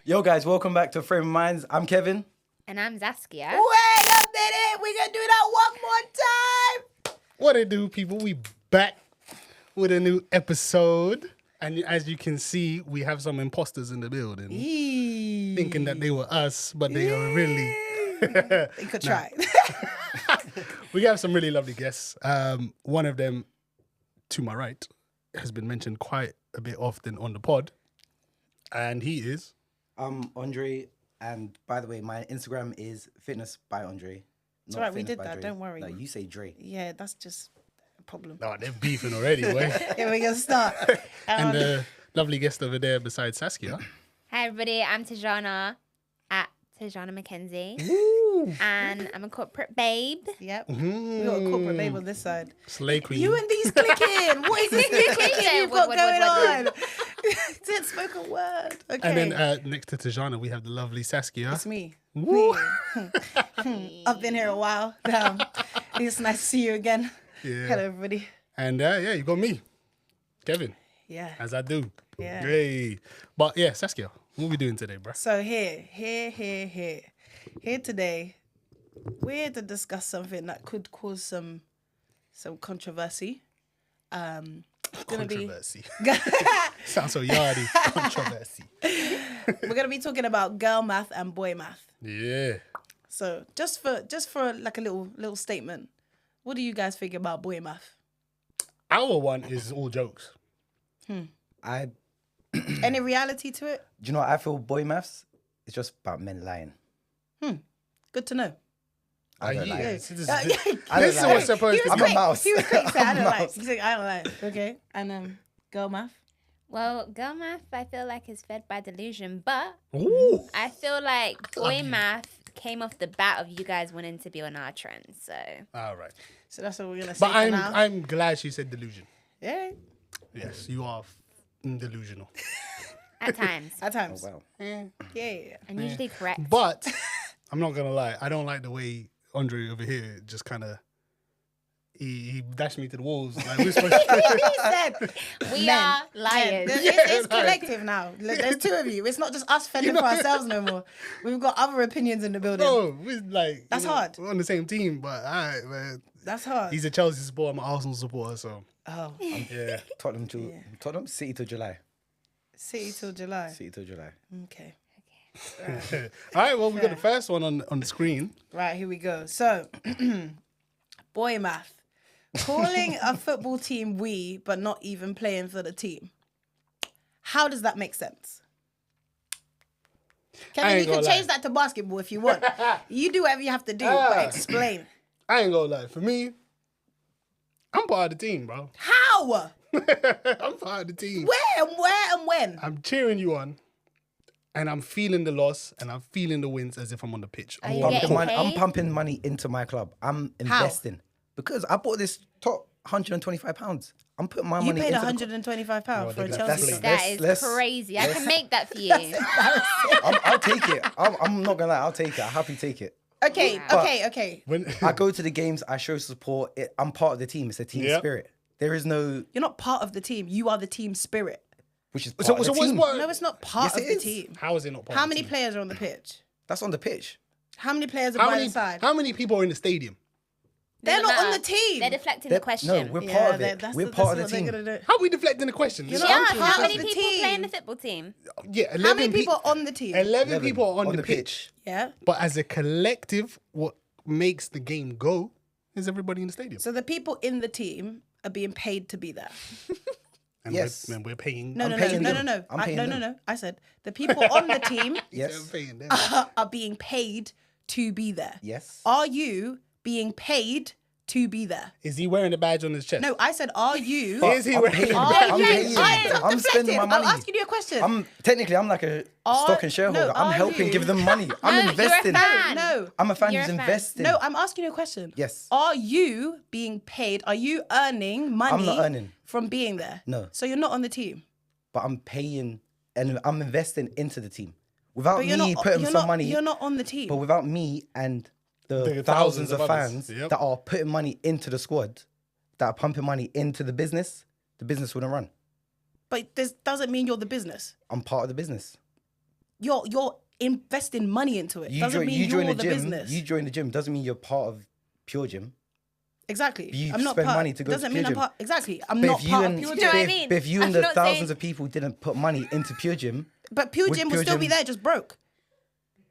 Yo, guys, welcome back to Frame of Minds. I'm Kevin. And I'm Zaskia. Wait a minute. We're going to do that one more time. What it do, people? We back with a new episode. And as you can see, we have some imposters in the building. Thinking that they were us, but they are really... They could try. We have some really lovely guests. One of them, to my right, has been mentioned quite a bit often on the pod. And he is... I'm Andre. And by the way, my Instagram is Fitness by Andre. It's all right, we did that. Don't worry. No, you say Dre. Yeah, that's just a problem. Oh, they're beefing already, boy. Here we go, start. And the lovely guest over there besides Saskia. Hi, everybody. I'm Tajana at Tajana McKenzie. And I'm a corporate babe. Yep. We got a corporate babe on this side. Slay Queen. You and these clicking. What is this new clicking you've got going on? Didn't spoke a word. Okay. And then next to Tajana, we have the lovely Saskia. It's me. Woo. I've been here a while. It's nice to see you again. Yeah. Hello, everybody. And yeah, you got me, Kevin, Yeah. as I do. Yeah. Hey. But yeah, Saskia, what we doing today, bruh? So here today, we're here to discuss something that could cause some controversy. Gonna be Controversy. Sounds so yardy. Controversy. we're gonna be talking about girl math and boy math. Yeah. So just for like a little statement, what do you guys think about boy math? Our one is all jokes. I, Any reality to it? do you know what I feel boy maths? It's just about men lying. Good to know. I don't lie. This is I don't what's lie. supposed to I'm be. a mouse. He was quick. He said, I don't I'm a like. mouse. He said, I don't like. Okay. And girl math. Well, girl math, I feel like, is fed by delusion. But Ooh. I feel like boy math came off the bat of you guys wanting to be on our trend. So All right. So that's what we're gonna say But for now. I'm glad she said delusion. Yeah. Yes, you are delusional. at times. At times. Wow. Yeah. And usually correct. But I'm not gonna lie, I don't like the way Andre over here just kind of he dashed me to the walls. Like we're supposed to. He said, we men. are liars. It's collective now. There's two of you. It's not just us fending for ourselves no more. We've got other opinions in the building. No, we're like That's hard. We're on the same team, but all right, man. That's hard. He's a Chelsea supporter, I'm an Arsenal supporter, so Oh, yeah. Tottenham, City till July. City till July. City till July. Okay. All right, well we got the first one on the screen. Right, here we go. So, boy math. Calling a football team we, but not even playing for the team. How does that make sense? Kevin, ain't you can gonna change lie. that to basketball if you want. You do whatever you have to do, but explain. I ain't gonna lie, for me, I'm part of the team, bro. How? I'm part of the team. Where and when? I'm cheering you on, and I'm feeling the loss, and I'm feeling the wins as if I'm on the pitch. Are you Pumping getting money, I'm paid? pumping money into my club. I'm investing. Because I bought this top £125. I'm putting my You money paid into £125 for a they're Chelsea gonna game. That is let's- crazy. I can make that for you. I'll take it. I'm not going to lie. I'll take it. I'll happily take it. Okay, okay. When I go to the games. I show support. I'm part of the team. It's a team Yep. spirit. There is no... You're not part of the team. You are the team spirit. Which is part so of the what's team. what? No, it's not part Yes, of it the is. team. How is it not part How of the many team? players are on the pitch? That's on the pitch. How many players are How by many? the side? How many people are in the stadium? They're Doesn't not on matter. the team. They're deflecting They're- the question. No, we're part of it. We're part of the team. How are we deflecting the question? You're yeah, not how part many of the people team. play in the football team? Yeah, 11 How many people are on the team? 11 people are on the pitch. Yeah. But as a collective, what makes the game go is everybody in the stadium. So the people in the team are being paid to be there. And Yes. we're paying. No, I'm no, paying no, them. no, no. I'm paying them. No. I said the people on the team Yes. I'm paying them. are being paid to be there. Yes. Are you being paid to be there? Is he wearing a badge on his chest? No, I said, are you? Is he I'm wearing paying. a I'm you- paying. Stop I'm spending my deflecting. money. I'm asking you a question. Technically, I'm like a Are- stock and shareholder. no, I'm are helping you? give them money. I'm No, you're a investing. fan. No. I'm a fan You're who's a fan. investing. No, I'm asking you a question. Yes. Are you being paid? Are you earning money? I'm not earning. From being there. No. So you're not on the team. But I'm paying and I'm investing into the team. Without But me you're not putting you're some not, money, You're not on the team. but without me and the The thousands of others. fans Yep. that are putting money into the squad, that are pumping money into the business wouldn't run. But this doesn't mean you're the business. I'm part of the business. you're investing money into it. Doesn't mean join you're the the gym. business. You join the gym doesn't mean you're part of Pure Gym. Exactly. You I'm not spend part. money to go doesn't to mean Pure I'm Gym. part. Exactly. I'm But not if you part and of Pure Do you know Gym. what I mean? but if you I'm and the not thousands saying- of people didn't put money into Pure Gym, But Pure Would Gym will Pure still be Gym- there, just broke.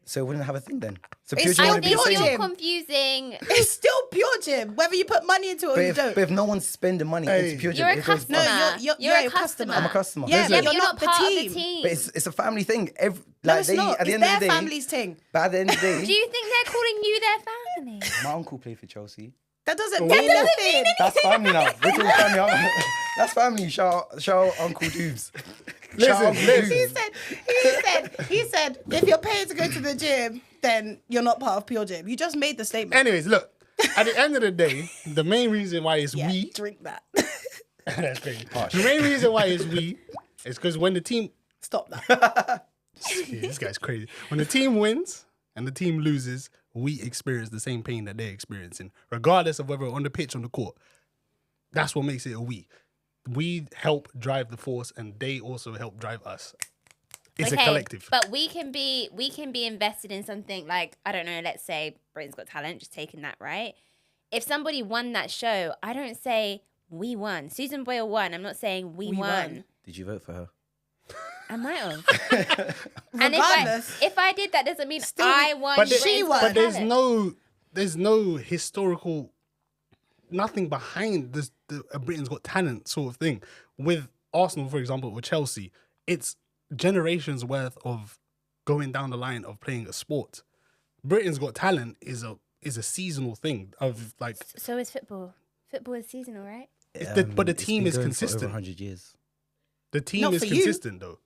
so it wouldn't have a thing then. So It's Pure Gym still I wouldn't be think the Pure same. you're Gym. confusing. It's still Pure Gym, whether you put money into it or But you if, don't. but if no one's spending money Hey. into Pure Gym, You're a it goes customer. bust. You're a a customer. I'm a customer. Yeah, Listen. but But you're not the team. team. But it's a family thing. No, Like it's they, not. at the It's end of their the day, family's thing. but at the end of the Do day, you think they're calling you their family? my uncle played for Chelsea. That doesn't That mean doesn't anything. mean That's family now. We're talking family. That's family. Shout out Uncle Doobs. Listen, He said, if you're paying to go to the gym, then you're not part of Pure Gym. You just made the statement. Anyways, look. At the end of the day, the main reason why it's Yeah, we. drink that. That's crazy. The main reason why it's we is because when the team. Stop that. Yeah, this guy's crazy. When the team wins and the team loses, we experience the same pain that they're experiencing, regardless of whether on the pitch or on the court. That's what makes it a we. We help drive the force, and they also help drive us. It's a collective. But we can be invested in something like, I don't know, let's say Britain's Got Talent, just taking that, right? If somebody won that show, I don't say we won. Susan Boyle won. I'm not saying we won. Did you vote for her? I might have. And Regardless. if I did, that doesn't mean Still, I won. But, Britain's she Got won. but Talent. there's no historical, nothing behind this. The Britain's Got Talent sort of thing. With Arsenal, for example, or Chelsea, it's generations worth of going down the line of playing a sport. Britain's Got Talent is a seasonal thing of like, So is football. Football is seasonal, right? but the It's team been is going for consistent. over 100 years. The team Not is for you. consistent though.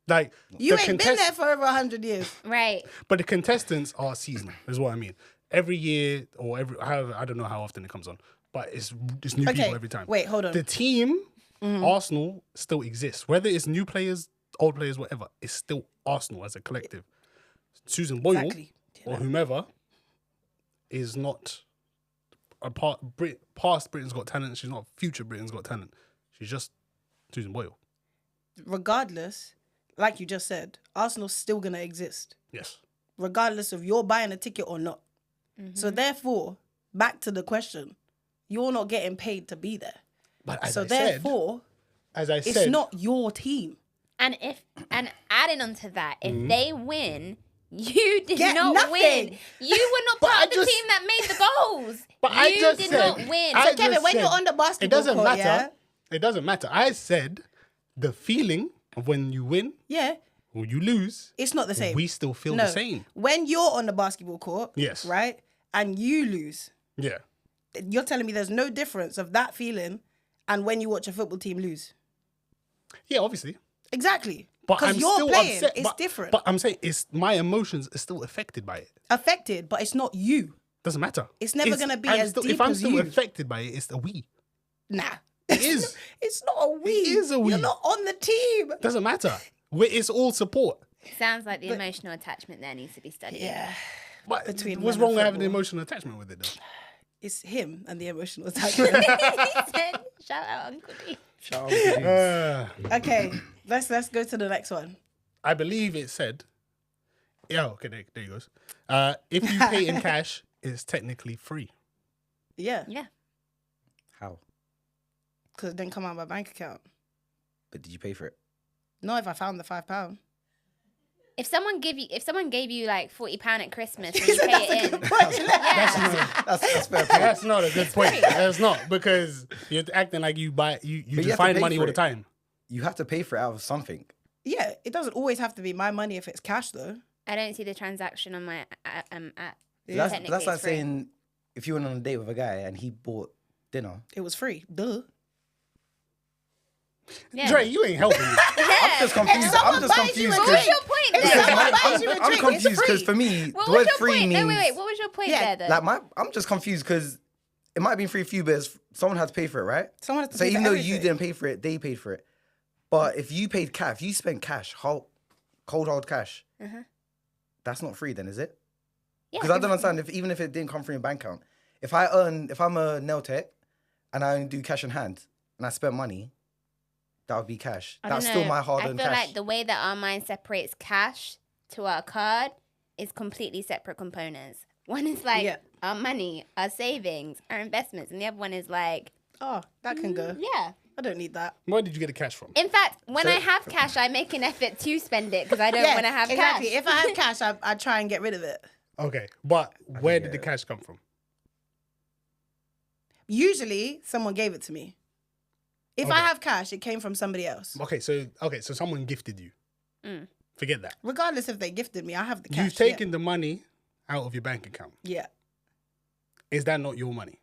Like You the ain't been there for over 100 years. Right. but the contestants are seasonal. Is what I mean. Every year or however, I don't know how often it comes on, but it's new Okay, people every time. wait, hold on. The team, Arsenal, still exists. Whether it's new players, old players, whatever, it's still Arsenal as a collective. Susan Boyle Exactly. or whomever is not a past Britain's Got Talent. She's not future Britain's Got Talent. She's just Susan Boyle. Regardless, like you just said, Arsenal's still going to exist, Yes. regardless of you're buying a ticket or not. So therefore, back to the question, you're not getting paid to be there. But as So I said, therefore, it's it's not your team. And adding on to that, if they win, you did Get not nothing. win. You were not But part I of the just- team that made the goals. But you I just did said, not win. I So Kevin, just when you're said, on the basketball it doesn't court, matter. yeah? It doesn't matter. I said the feeling of when you win Yeah, or you lose, it's not the same. we still feel no. the same. When you're on the basketball court, Yes. right, and you lose, Yeah. you're telling me there's no difference of that feeling and when you watch a football team lose. Yeah, obviously. Exactly. But Because I'm you're still playing, upset. it's but, different. But I'm saying my emotions are still affected by it. Affected, but it's not you. Doesn't matter. It's never gonna be I'm as still, deep if I'm as still you. affected by it, it's a we. Nah. It is. It's not a we. It is a we. You're not on the team. Doesn't matter. It's all support. Sounds like the emotional attachment there needs to be studied. Yeah. But Between what's men wrong and with having an football. emotional attachment with it though? It's him and the emotional attachment. Shout out Uncle D. Shout out to Doobs. Okay, let's go to the next one. I believe it said. Yeah, okay, there you goes. If you pay in cash, it's technically free. Yeah, Yeah. How? because it didn't come out of my bank account. But did you pay for it? Not if I found the £5. If someone gave you like £40 at Christmas and you pay it in, That's fair. That's not a good point. That's not, because you're acting like you But you just have to find pay money for all the it. time. You have to pay for it out of something. Yeah, it doesn't always have to be my money if it's cash though. I don't see the transaction on my app. That's Technically like it's free. saying if you went on a date with a guy and he bought dinner. It was free. Duh. Yeah. Dre, you ain't helping me. I'm just confused. I'm just buys you confused a What because was your point there? someone buys you a I'm drink, it's confused because free. for me, What the was word your free point? means No, wait. What was your point Yeah, there, though? I'm just confused because it might have been free for you, but someone had to pay for it, right? Someone had to So pay for even though you everything. didn't pay for it, they paid for it. But if you paid cash, if you spent cash, cold hard cash, that's not free then, is it? Yeah, Because I don't understand even if it didn't come from your bank account. If I'm a nail tech and I only do cash in hand and I spend money, that would be cash. I That's don't still know. my hard-earned I feel cash. like the way that our mind separates cash to our card is completely separate components. One is like Yeah. our money, our savings, our investments, and the other one is like, Oh, that can go. yeah. I don't need that. Where did you get the cash from? In fact, when So- I have cash, I make an effort to spend it because I don't want to have exactly. cash. If I have cash, I try and get rid of it. Okay, but where did the get it. cash come from? Usually, someone gave it to me. If I Okay. have cash, it came from somebody else. Okay, so someone gifted you. Forget that. Regardless if they gifted me, I have the cash. You've taken the money out of your bank account. Yeah. Is that not your money?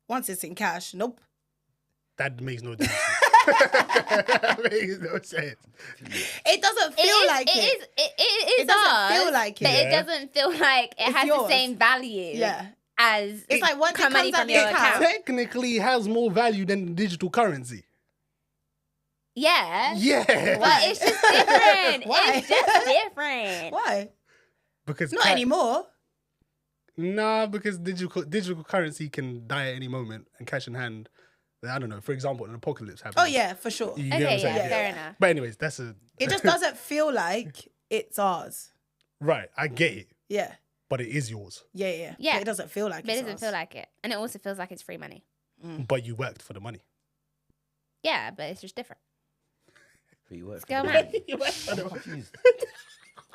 Once it's in cash, nope. That makes no sense. That makes no sense. It doesn't feel like it. It is doesn't ours, feel like it. but it Yeah. doesn't feel like it It's has yours. the same value. Yeah. As It's like once it come money comes out from the your account. account. Technically has more value than digital currency. Yeah. Yeah. But it's just different. Why? It's just different. Why? Because Not anymore. Nah, because digital currency can die at any moment and cash in hand. I don't know. For example, an apocalypse happens. Oh yeah, for sure. You get what Okay, I'm saying? yeah, fair enough. But anyways, that's a It just doesn't feel like it's ours. right. I get it, Yeah. but it is yours. Yeah. Yeah. But it doesn't feel like But it's it doesn't ours. feel like it. And it also feels like it's free money. But you worked for the money. Yeah, but it's just different. But you work for Go the man. money. I'm confused.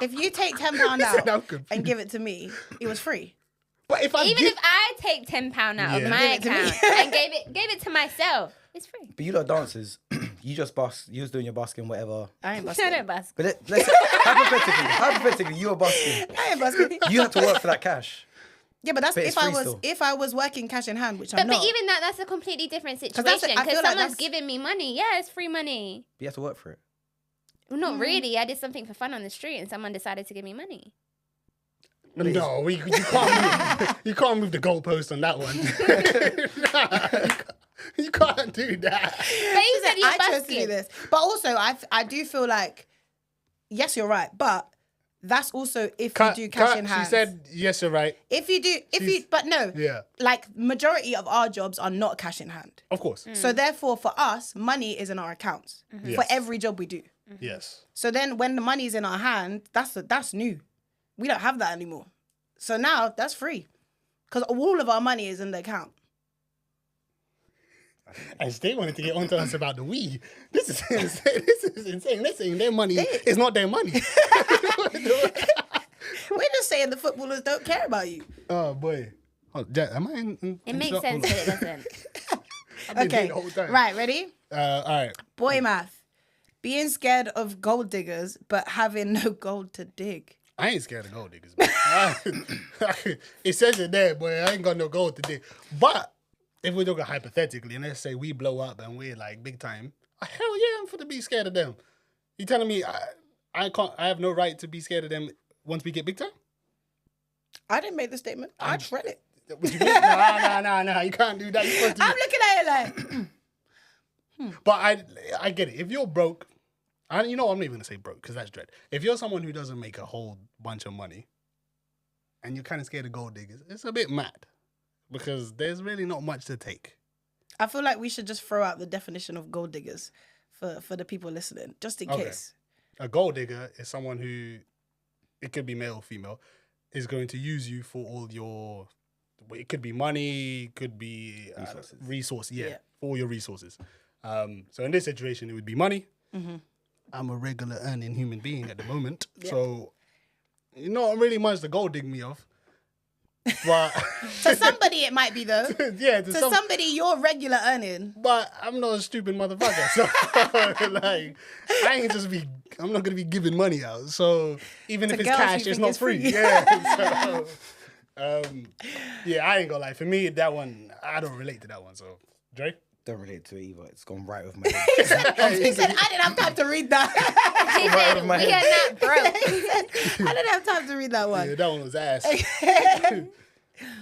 If you take £10 out I'm confused. and give it to me, it was free. But if I Even give, if I take £10 out Yeah. of my Give it to me. account and gave it to myself, it's free. But you lot dancers, you just busk. You was doing your busking, whatever. I ain't I busting. don't busk. But let's hypothetically, you were busking. I ain't busting. You had to work for that cash. Yeah, but that's But it's if I free was still. working cash in hand, which But I'm not. even that's a completely different situation that's- I because feel like someone's that's- giving me money. Yeah, it's free money. But you have to work for it. Well, not really. I did something for fun on the street and someone decided to give me money. no, you can't move the goalpost on that one. you can't do that. But you said you're I chose to do busking. this, but also I do feel like, yes, you're right, but that's also if you do cash in hand. She said, yes, you're right. But no, Yeah, like majority of our jobs are not cash in hand. of course. Mm. So therefore, for us, money is in our accounts for Yes. every job we do. Yes. So then, when the money's in our hand, that's new. We don't have that anymore. So now that's free, because all of our money is in the account. And they wanted to get onto us about the Wii. This is insane. This is insane. They're saying their money is not their money. We're just saying the footballers don't care about you. Oh boy. Oh, am I in It makes sense, but it doesn't. I've been doing Okay, the whole time. right, ready? All right. Boy math. Being scared of gold diggers, but having no gold to dig. I ain't scared of gold diggers. Man. It says it there, boy. I ain't got no gold to dig. But if we're talking hypothetically, and let's say we blow up and we're like big time, hell yeah, I'm for to be scared of them. You telling me I have no right to be scared of them once we get big time? I didn't make the statement. I just read it. What you mean? No. You can't do that. You're supposed to I'm looking at it like, But I get it. If you're broke, I'm not even gonna say broke because that's dread. If you're someone who doesn't make a whole bunch of money, and you're kind of scared of gold diggers, it's a bit mad because there's really not much to take. I feel like we should just throw out the definition of gold diggers for the people listening, just in Okay. case. A gold digger is someone who, it could be male or female, is going to use you for all your. It could be money, could be resources. Yeah. For all your resources. So in this situation, it would be money. I'm a regular earning human being at the moment, so not really much to gold dig me off. But To somebody, it might be though. yeah, To somebody, you're regular earning. but I'm not a stupid motherfucker, so like I'm not gonna be giving money out. So even if it's girls, cash, you it's think not it's free. free. Yeah. So, yeah, I ain't gonna lie. For me, that one I don't relate to that one. So Dre. Don't relate to it either. It's gone right over my head. He said, I didn't have time to read that. He said, over my we are head. not broke. I didn't have time to read that one. Yeah, that one was ass.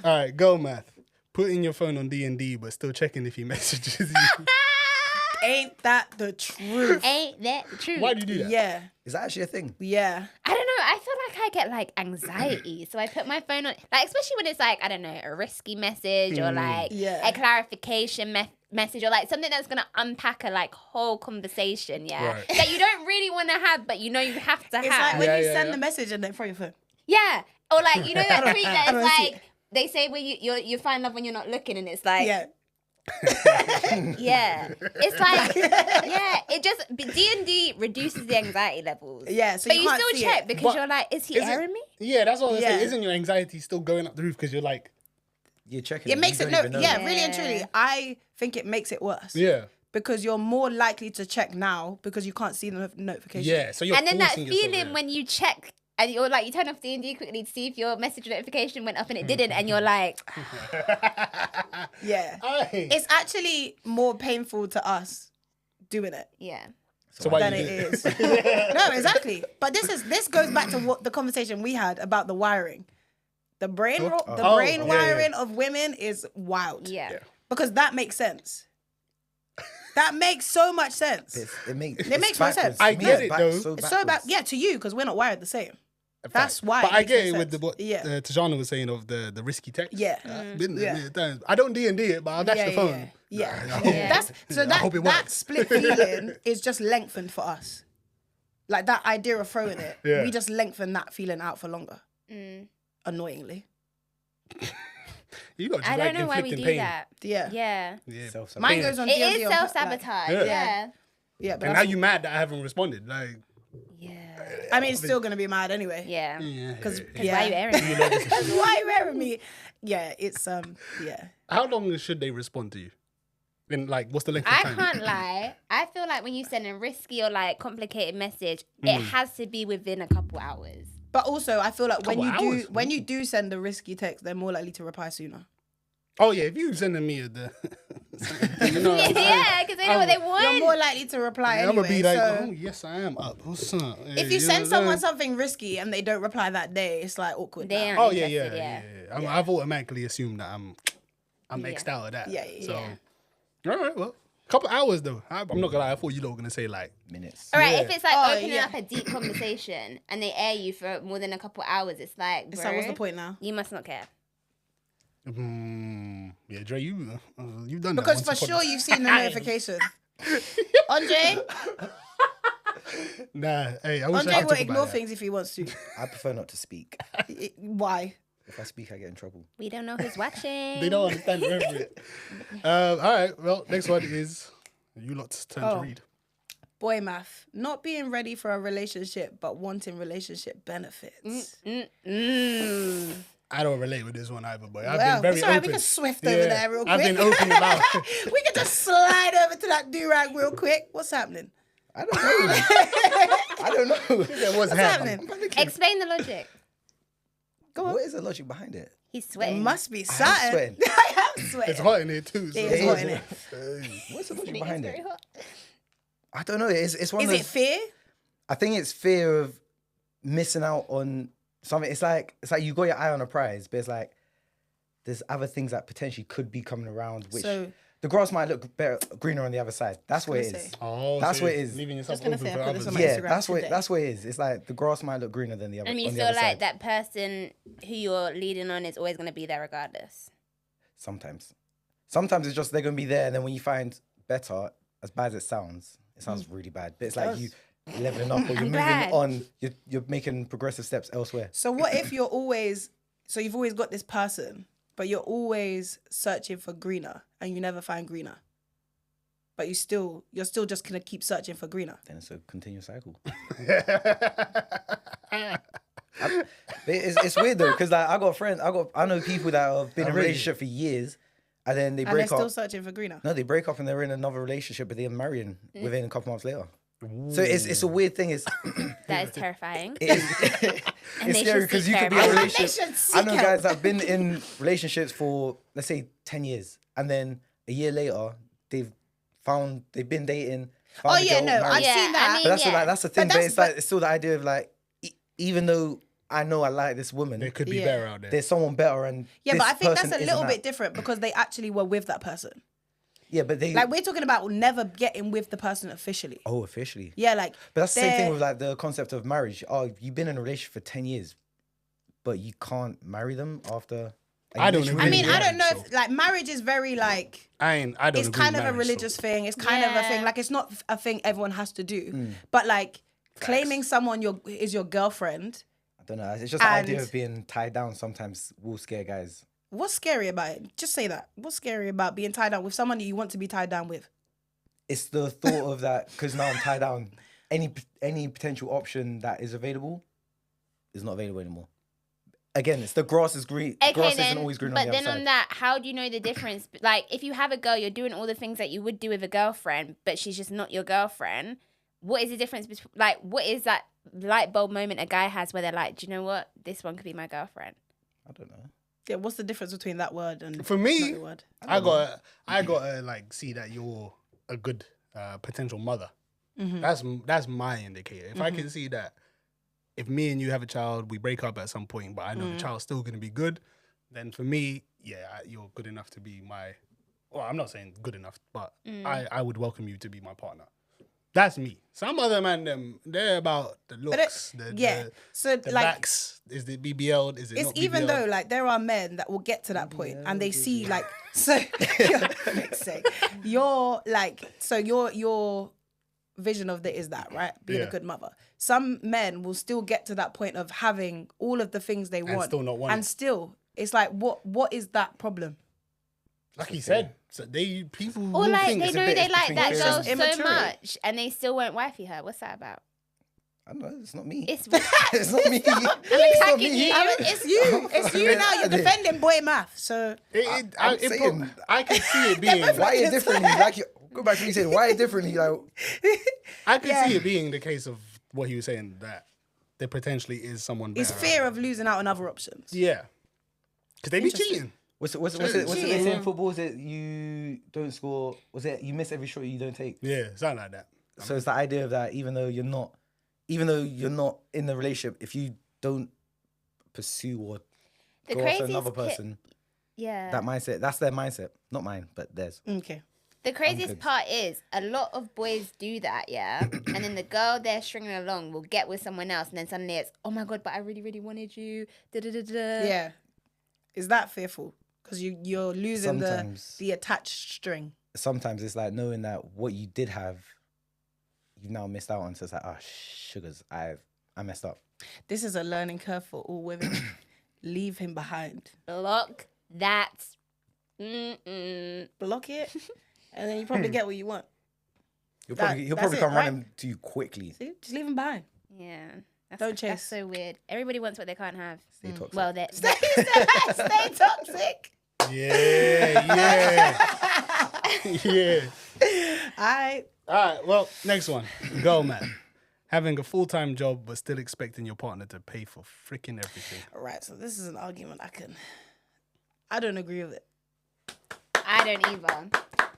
All right, go math. Putting your phone on D&D, but still checking if he messages you. Ain't that the truth? Ain't that the truth? Why do you do that? Yeah. Is that actually a thing? Yeah. I don't know. I feel like I get like anxiety. So I put my phone on, like, especially when it's like, I don't know, a risky message or like Yeah. a clarification message or like something that's gonna unpack a like whole conversation, yeah, Right. that you don't really want to have, but you know you have to It's have. like when Yeah, you yeah, send yeah. the message and then throw your phone. Yeah, or like you know that tweet that I is don't see like they say when you find love when you're not looking, and it's like Yeah. yeah. It's like yeah, it just D&D reduces the anxiety levels. Yeah, so but you you can't still see check it. because But you're like, is he is it- airing me? Yeah, that's what I was Yeah. saying. Isn't your anxiety still going up the roof because you're like, You're checking. It makes you it don't even know. really and truly. Yeah. I think it makes it worse. yeah, Because you're more likely to check now because you can't see the notification. yeah. So you're And then that forcing yourself, feeling yeah. when you check and you're like, you turn off D&D quickly to see if your message notification went up and it didn't, and you're like, Yeah. Aye. It's actually more painful to us doing it yeah. So why than you it do is. No, exactly. But this goes back to what the conversation we had about the wiring. The brain Oh, brain yeah, wiring of women is wild. Yeah. Because that makes sense. That makes so much sense. It makes no sense. backwards. I To me, get it's it, back- though. It's so bad. backwards. Yeah, to you, because we're not wired the same. That's why. But it I makes get no it with sense. what Yeah. Tajana was saying of the risky text. Yeah. Been there Yeah. many times. I don't D&D it, but I'll dash the phone. Yeah. I hope- That's so I hope it that works. split feeling is just lengthened for us. Like that idea of throwing it, Yeah. we just lengthen that feeling out for longer. Mm. Annoyingly. You got just I like don't know why we inflicting do pain. that. Yeah. Yeah. Yeah. Mine goes on It D&D is on, like- self-sabotage. Yeah. Yeah. Yeah, but And now that's- you mad that I haven't responded? Like, Yeah. I mean, it's still gonna be mad anyway. Yeah. yeah. Because Why are you airing me? That's why you airing me. Yeah, it's yeah. How long should they respond to you? Then, like, what's the length of I time? can't lie. I feel like when you send a risky or like complicated message, it has to be within a couple hours. But also, I feel like Couple hours? when you do send a risky text, they're more likely to reply sooner. Oh yeah, if you sending me you know, Yeah, because they know what they want. You're more likely to reply I'm anyway. gonna be like, so oh yes, I am up. What's up? if you send someone something risky and they don't reply that day, it's like awkward. They now. aren't oh yeah, yeah, interested, yeah, yeah. I've automatically assumed that I'm Yeah. X'd out of that. Yeah, yeah, So, yeah. all right, well, couple hours though. I'm not gonna lie. I thought you were gonna say like, minutes. All right, Yeah. if it's like Oh, opening yeah. up a deep conversation and they air you for more than a couple hours, it's like, It's bro, like, what's the point now? you must not care. yeah, Dre, you've done Because that for once sure you've seen the notification. Andre, Nah, hey, I wish I Andre could will talk ignore about that. things if he wants to. I prefer not to speak. Why? If I speak, I get in trouble. We don't know who's watching. They don't understand reference. All right, well, next one is you lot's turn to Oh. read. Boy math. Not being ready for a relationship, but wanting relationship benefits. I don't relate with this one either, boy. I've Well, been very it's all right, open. we can swift over there real I've quick. been open about We can just slide over to that do-rag real quick. What's happening? I don't know. I don't know. what's happening? Explain the logic. Go on. What is the logic behind it? He's It sweating. must be am something. sweating. I am sweating. It's hot in here too. So. It is hot in here. What's the logic It's behind very it? hot. I don't know. It's one Is of it those. fear? I think it's fear of missing out on something. It's like you got your eye on a prize, but it's like there's other things that potentially could be coming around, which So- the grass might look better, greener on the other side. That's what it gonna is. say. Oh, That's so what it you're is. Leaving yourself Just gonna open say, for I put this others. on my Yeah, Instagram that's what today. it is. It's like the grass might look greener than the other. And you on the feel other like side. that person who you're leading on is always going to be there regardless. Sometimes it's just they're gonna be there, and then when you find better, as bad as it sounds really bad. But it's like you leveling up or you're moving glad. on. You're making progressive steps elsewhere. So what if you're always, so you've always got this person, but you're always searching for greener and you never find greener? But you're still just gonna keep searching for greener. Then it's a continuous cycle. It's weird though, because like I know people that have been in a really? relationship for years, and then they And they're break still up. searching for greener. No, they break up and they're in another relationship, but they're marrying within a couple months later. So it's a weird thing. It's That is terrifying. it's And they scary should because seek you could be in a therapy. relationship. They should I know seek guys help. that have been in relationships for let's say 10 years, and then a year later they've been dating. Oh found a yeah, girl, no, married. I've Yeah, seen that. I mean, But that's yeah. that's the thing. But, that's- it's like it's still the idea of like even though I know I like this woman, There could be Yeah. better out there. there's someone better, and Yeah, this but I think that's person a isn't little that. bit different because they actually were with that person. Yeah, but they Like we're talking about never getting with the person officially. officially. Yeah, like. But that's the same they're- thing with like the concept of marriage. Oh, you've been in a relationship for 10 years, but you can't marry them after Are you I don't literally agree. I mean, really I don't know So- if like marriage is very like I don't. it's agree kind with of a marriage, religious so. thing. It's kind of a thing. Yeah. Like it's not a thing everyone has to do. But like claiming someone is your girlfriend. I don't know. It's just the idea And- of being tied down sometimes will scare guys. What's scary about it? Just say that. What's scary about being tied down with someone that you want to be tied down with? It's the thought of that because now I'm tied down. Any potential option that is available is not available anymore. Again, it's the grass is green. Okay, Grass then, isn't always green but on the then other on side. that, how do you know the difference? Like, if you have a girl, you're doing all the things that you would do with a girlfriend, but she's just not your girlfriend. What is the difference between, like, what is that light bulb moment a guy has where they're like, do you know what? This one could be my girlfriend. I don't know. Yeah, what's the difference between that word and For me, not the word? I gotta like see that you're a good potential mother. That's my indicator. If I can see that, if me and you have a child, we break up at some point, but I know the child's still gonna be good, then for me, yeah, you're good enough to be my. Well, I'm not saying good enough, but I would welcome you to be my partner. That's me. Some other man, they're about the looks. So The like backs. Is it BBL? Is it it's not even BBL? though like there are men that will get to that point and they see like so for fuck's sake, your vision of it is that, right? Being a Yeah. good mother. Some men will still get to that point of having all of the things they want still not want and it. still it's like what is that problem? Like he said, so people Or will like, think they it's a know bit- they it's like between that fear girl and- so immaturity. much and they still won't wifey her. What's that about? I don't know. It's not me. It's It's not me. It's not attacking me. you. I mean, it's you. It's you now. You're defending boy math. So I'm saying- I can see it being. Why it differently? Like, go back to me saying why it differently. Like, I can see it being the case of what he was saying, that there potentially is someone better. it's fear of losing out on other options. Yeah, because they be Interesting. cheating. what's it they say in football? Is it you don't score? Was it you miss every shot you don't take? Yeah, something like that. So it's the idea of that even though you're not in the relationship, if you don't pursue or The go after craziest another ki- person, Yeah. that mindset, that's their mindset, not mine, but theirs. Okay. The craziest good. part is a lot of boys do that, yeah. And then the girl they're stringing along will get with someone else, and then suddenly it's, oh my god, but I really, really wanted you. Da, da, da, da. Yeah. Is that fearful? Because you're losing Sometimes. the attached string. Sometimes it's like knowing that what you did have, you've now missed out on. So it's like, oh, sugars, I messed up. This is a learning curve for all women. Leave him behind. Block that. Mm-mm. Block it, and then you probably get what you want. He'll That- probably that's it, come right? running to you quickly. See? Just leave him behind. Yeah. That's, Don't That's chase. so weird. Everybody wants what they can't have. Stay toxic. Well, they're, Stay toxic. Yeah, yeah. I All right, well, next one. Go, man. Having a full-time job but still expecting your partner to pay for freaking everything. right. So this is an argument I don't agree with it. I don't either.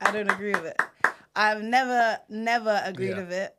I don't agree with it. I've never agreed Yeah. with it.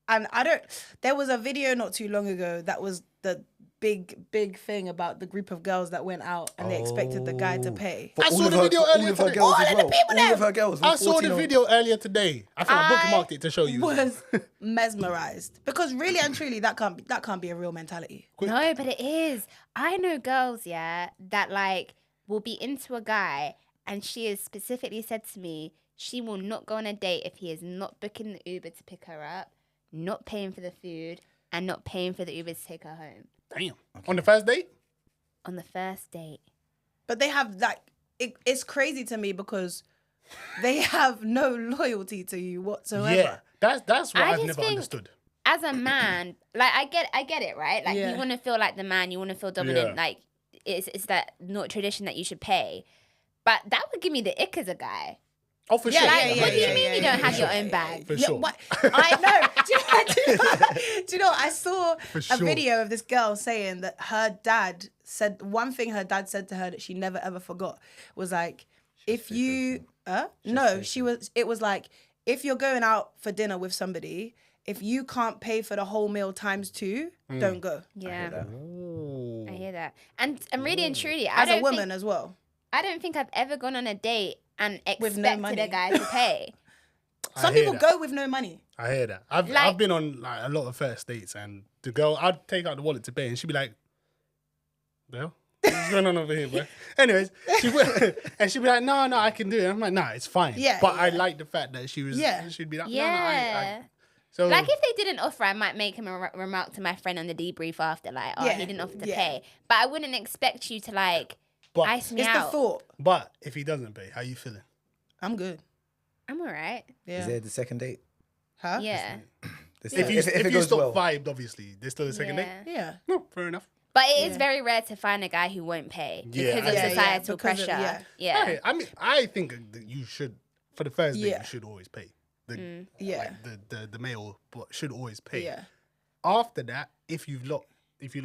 And I don't. There was a video not too long ago that was the big thing about the group of girls that went out and they expected the guy to Oh. pay. For I all saw of the her- video all earlier of her today. girls All as of the well. people All there. of her girls. I saw the 14 video earlier today. I think I I bookmarked it to show you. Was mesmerized because really and truly that can't be a real mentality. No, but it is. I know girls, yeah, that like will be into a guy and she has specifically said to me she will not go on a date if he is not booking the Uber to pick her up, not paying for the food, and not paying for the Uber to take her home Damn. On the first date? on the first date. But they have like it's crazy to me because they have no loyalty to you whatsoever. Yeah. That's what I I've just never think- understood. As a man, like I get it, right? Like Yeah. you want to feel like the man, you want to feel dominant. Yeah. Like it's that not tradition that you should pay, but that would give me the ick as a guy. Oh, for Yeah, sure. Like, yeah, what do you yeah, mean yeah, you yeah, don't have yeah, your own yeah, bag? For Yeah, sure. what? I know. Do you know? I saw a sure. video of this girl saying that her dad said one thing her dad said to her that she never ever forgot was like, if you, no, it was like, if you're going out for dinner with somebody, if you can't pay for the whole meal times two, don't go. Yeah, Ooh. I hear that. And really and truly, As a don't woman think, as well. I don't think I've ever gone on a date and With no expected money. a guy to pay. Some hear people that. go with no money. I hear that. I've Like- been on like a lot of first dates, and the girl, I'd take out the wallet to pay, and she'd be like, "Well, What's going on over here, bro? Anyways, and she'd be like, no, I can do it. I'm like, nah, it's fine. Yeah, but I yeah. like the fact that she'd be like, Yeah. So Like if they didn't offer, I might make him a remark to my friend on the debrief after, like, oh, Yeah, he didn't offer to yeah. pay. But I wouldn't expect you to like But- ice me It's the out. thought. but if he doesn't pay, how you feeling? I'm good. I'm alright. Yeah. Is there the second date? Huh? Yeah. If you it goes stop well. vibed, obviously, there's still a second date. Yeah. Yeah. No, fair enough. But it is very rare to find a guy who won't pay Yeah. because of Yeah, societal because of- pressure. yeah. Hey, I mean, I think that you should, for the first date, Yeah. you should always pay. Yeah. Like the male should always pay. Yeah. After that, if you lot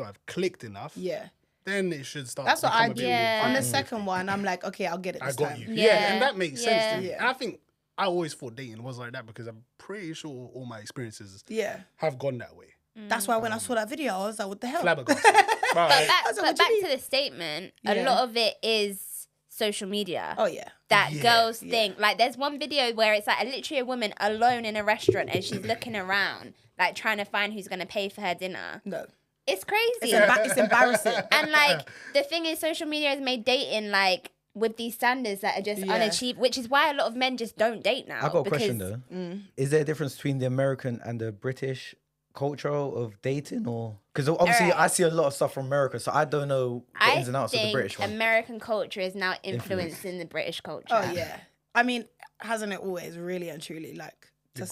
have clicked enough, Yeah. then it should start. That's what become I a bit did. Yeah. On the 50-50. second one, I'm like, okay, I'll get it I this got time. you. Yeah. Yeah, and that makes sense to me. Yeah. And I think I always thought dating was like that because I'm pretty sure all my experiences Yeah. have gone that way. That's why when I saw that video, I was like, what the hell? Flabbergasted. But Right. back, That's but what you back mean. to the statement, a Yeah. lot of it is social media. Oh, yeah. That Yeah. girls think. Like, there's one video where it's like literally a woman alone in a restaurant and she's looking around, like trying to find who's going to pay for her dinner. No. It's crazy. It's embarrassing. And like, the thing is, social media has made dating like with these standards that are just Yeah. unachievable, which is why a lot of men just don't date now. I got a question because- though. Is there a difference between the American and the British culture of dating, or because obviously Alright. I see a lot of stuff from America, so I don't know the I ins and outs of the think British one. American culture is now influencing the British culture. Oh, yeah. I mean, hasn't it always really and truly, like, to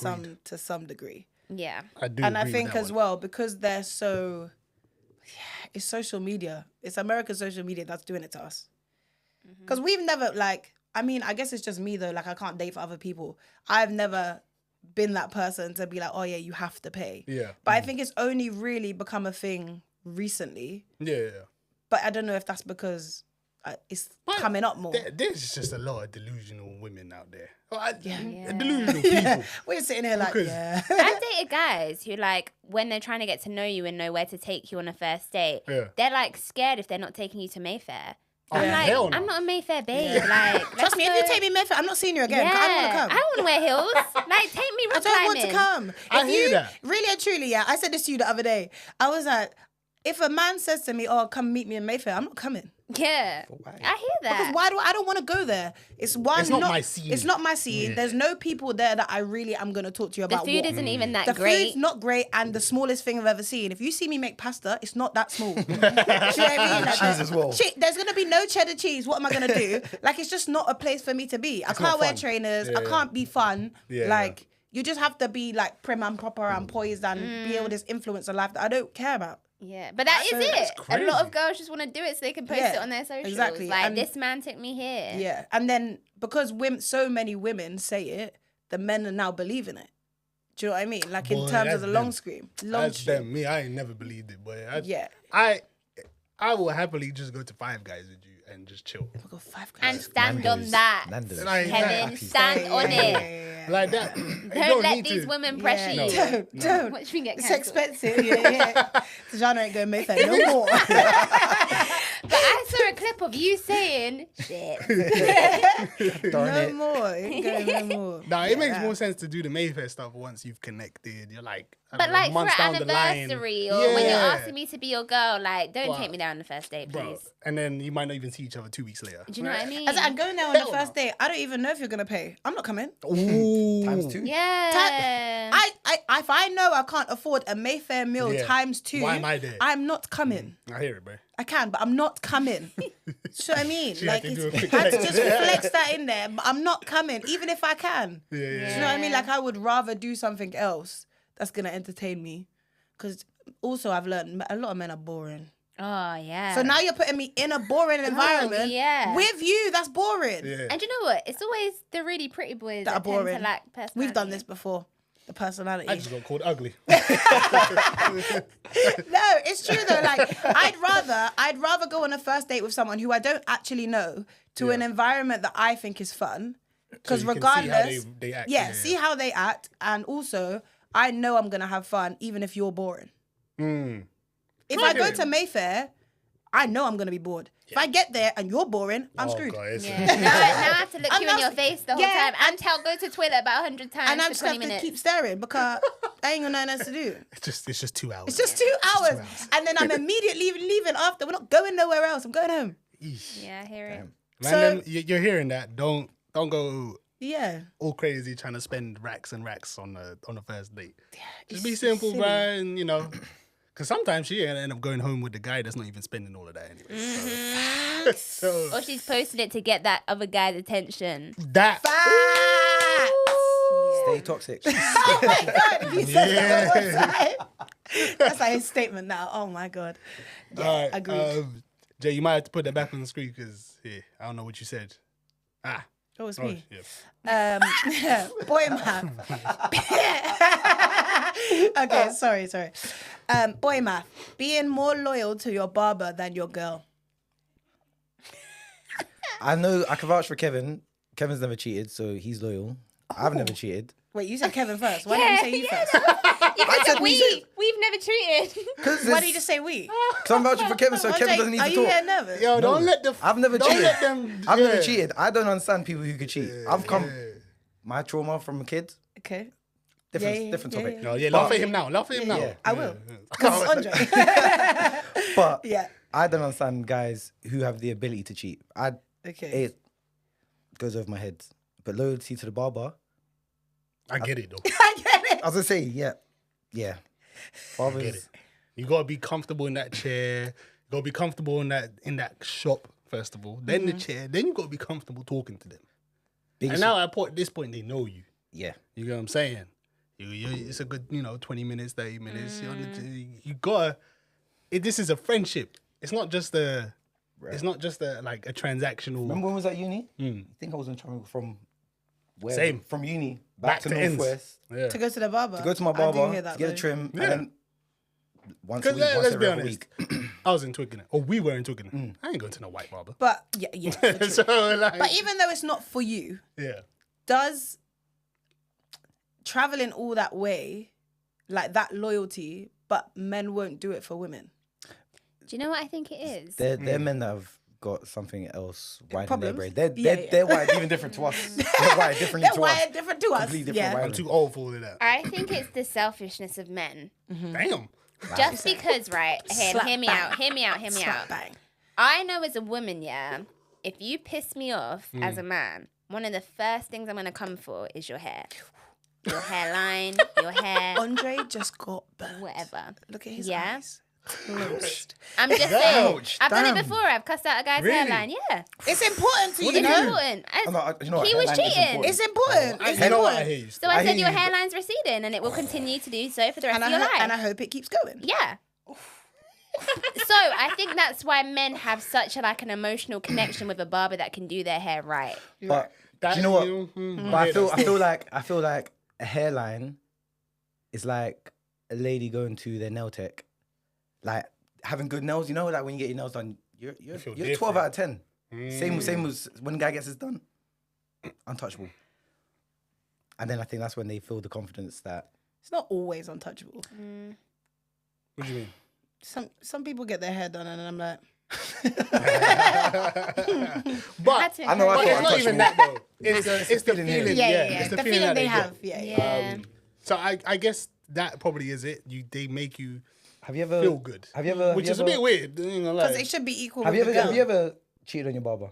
some degree? Yeah. I do. And I agree with think that as one. well, because they're so, it's social media. It's American social media that's doing it to us. Because we've never, like, I mean, I guess it's just me though. Like, I can't date for other people. I've never been that person to be like, oh yeah, you have to pay. Yeah. But I think it's only really become a thing recently. Yeah. But I don't know if that's because it's coming up more. There's just a lot of delusional women out there. Yeah. Delusional people. We're sitting here like, Because- yeah. I've dated guys who, like, when they're trying to get to know you and know where to take you on a first date, Yeah. they're like scared if they're not taking you to Mayfair. Oh, I'm like, hell no. I'm not a Mayfair babe. Like, Trust me, if you take me Mayfair, I'm not seeing you again. 'Cause I don't want to come. I don't want to wear heels. Like, take me I rock don't want to climbing. come. I If hear you, that. Really and truly, yeah. I said this to you the other day. I was like, if a man says to me, "Oh, come meet me in Mayfair," I'm not coming. Yeah, why? I hear that. Because why do I don't want to go there? It's one. It's not my scene. It's not my scene. Yeah. There's no people there that I really am gonna talk to you the about. food what. isn't even that The great. food's not great, and the smallest thing I've ever seen. If you see me make pasta, it's not that small. Do you know what I mean? Like, Cheese as well. There's gonna be no cheddar cheese. What am I gonna do? Like, it's just not a place for me to be. I not can't wear fun. trainers. Yeah, I can't be fun. Yeah, Like, you just have to be like prim and proper and poised and be able to influence a life that I don't care about. Yeah, but that is That's it. A lot crazy. of girls just want to do it so they can post Yeah, it on their socials. exactly. Like, And- this man took me here. Yeah, and then because so many women say it, the men are now believing it. Do you know what I mean? Like in Boy, terms that's of the them. long scream. That's them. Me, I ain't never believed it, boy. Yeah. I will happily just go to Five Guys with you and just chill. I've got 5 And guys. stand on Nando's. that. Nando's. Like Kevin, that. stand on it. Like that. Don't let these women pressure Yeah. you. Don't. Watch me get It's cancelled. expensive. Yeah. Tajana ain't going Mayfair no more. But I saw a clip of you saying, shit. Darn no it. more. Ain't going no more. Nah, it makes Yeah. more sense to do the Mayfair stuff once you've connected. You're like, I But don't know, like for months an down the line. anniversary or when you're Yeah. asking me to be your girl, like, don't Wow. take me there on the first date, Bro, please. and then you might not even see each other 2 weeks later. Do you know what I mean? As I'm going there on the Hell first no. date. I don't even know if you're gonna pay. I'm not coming. Ooh. Times 2. Yeah. If I know I can't afford a Mayfair meal Yeah. times 2, Why am I there? I'm not coming. I hear it, bro. I can, but I'm not coming. So I mean, She like, had to do a quick I had to flex. just flex that in there, but I'm not coming, even if I can. Yeah, Do you yeah. know what I mean? Like, I would rather do something else that's gonna entertain me, because also I've learned a lot of men are boring. Oh, yeah. So now you're putting me in a boring environment yeah. with you. That's boring. Yeah. And you know what? It's always the really pretty boys That are that tend boring. to lack personality. We've done this before. The personality. I just got called ugly. No, it's true though. Like, I'd rather go on a first date with someone who I don't actually know to an environment that I think is fun. Because you can see how regardless, they act. yeah, see how they act, and also I know I'm gonna have fun even if you're boring. If I go to Mayfair, I know I'm gonna be bored. If I get there and you're boring, I'm screwed. God, it's- Yeah. now I have to look And you in that's- your face the whole yeah, time and go to the toilet about 100 times And I for just 20 have to minutes. keep staring because I ain't got nothing else to do. It's just 2 hours. It's just 2 hours. And then I'm immediately leaving after. We're not going nowhere else. I'm going home. Yeah, I hear it. Man, you're hearing that. Don't go Yeah. all crazy trying to spend racks and racks on a first date. Just be it's simple, silly. bruh, and you know, because sometimes she gonna end up going home with the guy that's not even spending all of that anyway. So Or she's posting it to get that other guy's attention. that Stay toxic. Oh my God. He said that one more time. That's like his statement now. Oh my God. Yeah, all right, agreed. Jay, you might have to put that back on the screen because I don't know what you said. Oh, it's Oh, me. yeah. Boy math. Okay, sorry. Boy math. Being more loyal to your barber than your girl. I know I can vouch for Kevin. Kevin's never cheated, so he's loyal. I've never cheated. Wait, you said Kevin first. Why didn't you say you first? You I said said we. we've never treated. Why did you just say we? Because I'm vouching for Kevin, so Kevin Andre, doesn't need are to you talk. here nervous? Yo, don't let the. I've never don't cheated. let them. I've never yeah. cheated. I don't understand people who could cheat. I've come my trauma from a kid. Okay. Different topic. No, yeah, But- laugh at him now. Laugh at him now. yeah. I will. Because it's Andre. But Yeah. I don't understand guys who have the ability to cheat. Okay. It goes over my head. But loyalty to the barber, I get it though. I get it. I was gonna say, yeah. Get Fathers, it. You gotta be comfortable in that chair. You gotta be comfortable in that shop first of all. Then the chair. Then you gotta be comfortable talking to them. biggest, And now at this point, they know you. yeah. You know what I'm saying? It's a good, 20 minutes, 30 minutes. You gotta. This is a friendship. It's not just a. It's not just like a transactional. Remember when I was at uni? I think I was in trouble from where? Same. From uni back to ends. Northwest. Yeah. To go to the barber. Go to my I do barber hear to that, get a though. trim, Yeah. and then once a Because week, once let's every be other honest. week. I was in Twickenham, or we were in Twickenham. I ain't going to no white barber. But yeah. For true. So like, But even though it's not for you, yeah. does traveling all that way, like that loyalty, but men won't do it for women? Do you know what I think it is? They're men that have got something else wired in their Problems? brain. Yeah. They're wired even different to us. They're wired differently They're to us. wired different to us. Completely different Yeah. wiring. I'm too old for all of that. I think it's the selfishness of men. Damn. Just because, right? Hey, Slap hear me bang. out. Hear me out. Hear me Slap out. bang. I know as a woman, yeah, if you piss me off as a man, one of the first things I'm gonna come for is your hair, your hairline, your hair, Andre just got burnt. whatever. Look at his Yeah. eyes. Closed. I'm just saying. Ouch, I've done it damn. before. I've cussed out a guy's Really? hairline. Yeah, It's important to you, it's know? important. Oh, no, you know what? He was Hairline is cheating. important. It's important. It's You know what? I important. hear you. So I, I said hear your you. hairline's receding, and it will continue to do so for the rest And of your life. I hope it keeps going. Yeah. So I think that's why men have such an emotional connection with a barber that can do their hair right. But That- do you know what? Mhm. But hear that. I feel like a hairline is like a lady going to their nail tech, like having good nails. You know, like when you get your nails done, you're feel 12 different. out of 10. Same as when a guy gets his done, untouchable. And then I think that's when they feel the confidence that It's not always untouchable. What do you mean? Some people get their hair done and I'm like, But to I know I but feel it's not even untouchable. that though. It's the feeling, feeling. yeah. Yeah, it's the the feeling that they get. have. Yeah. Yeah. So I guess that probably is it. They make you have you ever feel good. Have you ever? Which have is you a bit ever- weird. I ain't gonna lie. Because it should be equal Have with you the ever? girl. Have you ever cheated on your barber?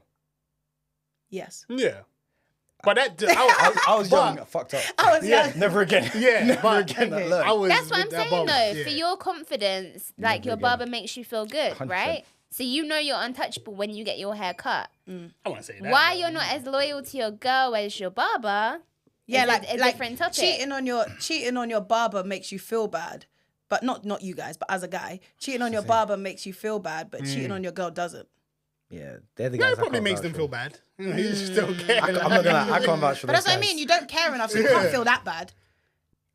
Yes. Yeah. But that I was young, fucked up. I was Yeah. young. Never again. Yeah, Never but again. okay. I learned. I was. That's what with I'm that saying barber, though. yeah. For your confidence, like your again. barber makes you feel good, 100%. right? So you know you're untouchable when you get your hair cut. I want to say that. Why though. you're not as loyal to your girl as your barber? Yeah, is like a like different topic. cheating on your barber makes you feel bad, but not you guys, but as a guy, cheating on your barber makes you feel bad, but cheating on your girl doesn't. Yeah, they're the Yeah, guys. it probably I can't makes vouch them for. feel bad. You just don't care. I'm not gonna. I can't vouch for But those that's what I guys. mean. You don't care enough, so you can't Yeah. feel that bad.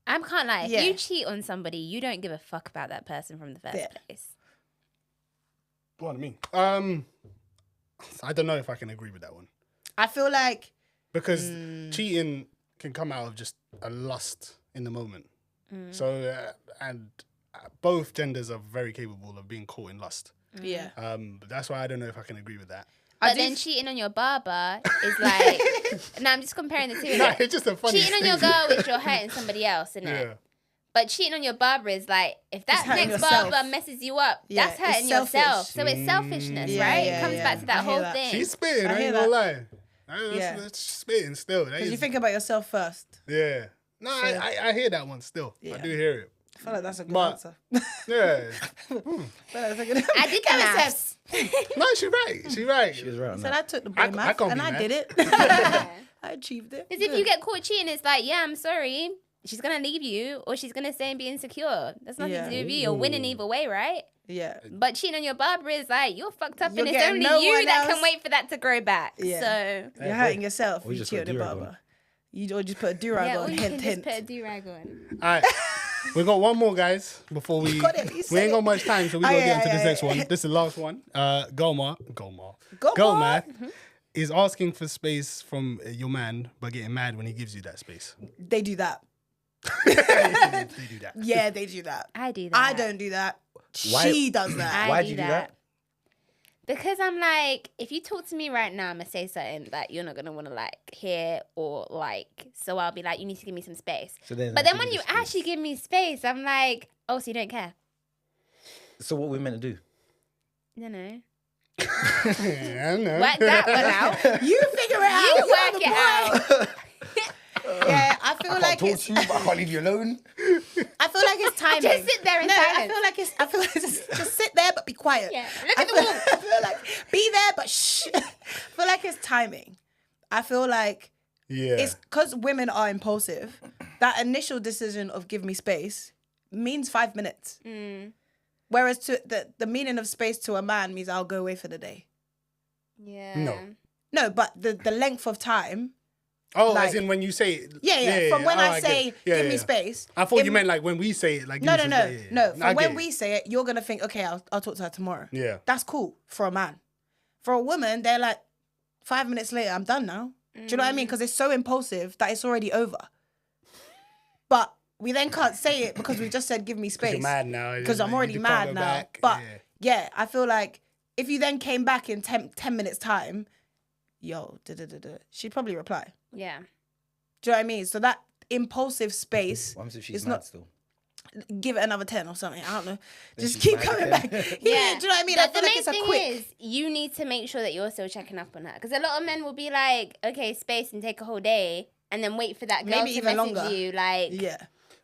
I can't lie. If Yeah. you cheat on somebody, you don't give a fuck about that person from the first Yeah. place. What I mean? I don't know if I can agree with that one I feel like because cheating can come out of just a lust in the moment. So both genders are very capable of being caught in lust. yeah. But that's why I don't know if I can agree with that. I But do then f- cheating on your barber is like. No, I'm just comparing the two. No, it's just a funny Cheating on thing. your girl is you're hurting somebody else, isn't it? Yeah. But cheating on your barber is like, if that hurting next yourself. barber messes you up, Yeah, that's hurting it's yourself. selfish. So it's selfishness, Yeah, right? yeah, It comes yeah. back to I that hear whole that. thing. She's spitting. I I hear ain't that. gonna lie. Yeah. That's spitting still. That Because is- you think about yourself first. Yeah. No, So- I hear that one still. I Yeah. do hear it. I feel like that's a good But- answer. Yeah. I feel like that's a good I did the Kevin maths. No, she's right. She's right. She was right on So that. I took the I boy math can't and be I mad. did it. I achieved it. Because if Good. you get caught cheating, it's like, yeah, I'm sorry. She's going to leave you or she's going to stay and be insecure. That's nothing Yeah. to do with you. You're winning either way, right? Yeah. But cheating on your barber is like, you're fucked up You're and it's getting only no you one that else. can wait for that to grow back. Yeah. So, You're hurting yourself. We You just cheat put on a your do-rag barber. You or just put a do-rag yeah, on. or you Hint, can hint. just put a do-rag on. All right. We got one more, guys, before we got it, he we said ain't got it. much time, so we Oh, gotta yeah, get into yeah, this next yeah. one. This is the last one. Gomar Mm-hmm. is asking for space from your man, but getting mad when he gives you that space. They do that. They do that. Yeah, they do that. I do that. I don't do that. Why- She does that. Why'd you do that? Because I'm like, if you talk to me right now, I'm gonna say something that you're not gonna want to like hear or like. So I'll be like, you need to give me some space. So then But I then give when the you space. actually give me space, I'm like, oh, so you don't care? So what we're meant to do? No, no. I know. Work that one out. You figure it out. You You're work the it boy. out. Yeah, I feel like it's. I can't leave you alone. I feel like it's timing. Just sit there in no, silence. I feel like just sit there but be quiet. Yeah, look I at the feel, wall. I feel like be there but shh. I feel like it's timing. I feel like Yeah. it's because women are impulsive. That initial decision of give me space means 5 minutes. Mm, Whereas to the meaning of space to a man means I'll go away for the day. yeah. No. No, but the length of time. Oh, like- as in when you say it. Yeah. From when Oh, I get say it. Yeah, give me yeah. space. I thought it- you meant like when we say it, like No, give no, me no, some- yeah, yeah. no. I From get when it. we say it, you're gonna think, okay, I'll talk to her tomorrow. Yeah. That's cool for a man. For a woman, they're like, 5 minutes later, I'm done now. Do you know what I mean? Because it's so impulsive that it's already over. But we then can't say it because we just said, give me space. You're mad now. Because I'm already You can't mad go now. back. But Yeah. yeah, I feel like if you then came back in 10 minutes time, yo, she'd probably reply. Yeah. Do you know what I mean? So that impulsive space, What happens if she's It's mad not- still? give it another 10 or something. I don't know. Just she's keep mad coming again. back. Yeah, do you know what I mean? I But feel the like main it's a thing quick. is, you need to make sure that you're still checking up on her. Because a lot of men will be like, okay, space and take a whole day, and then wait for that girl Maybe to even message longer. you. Like, Yeah.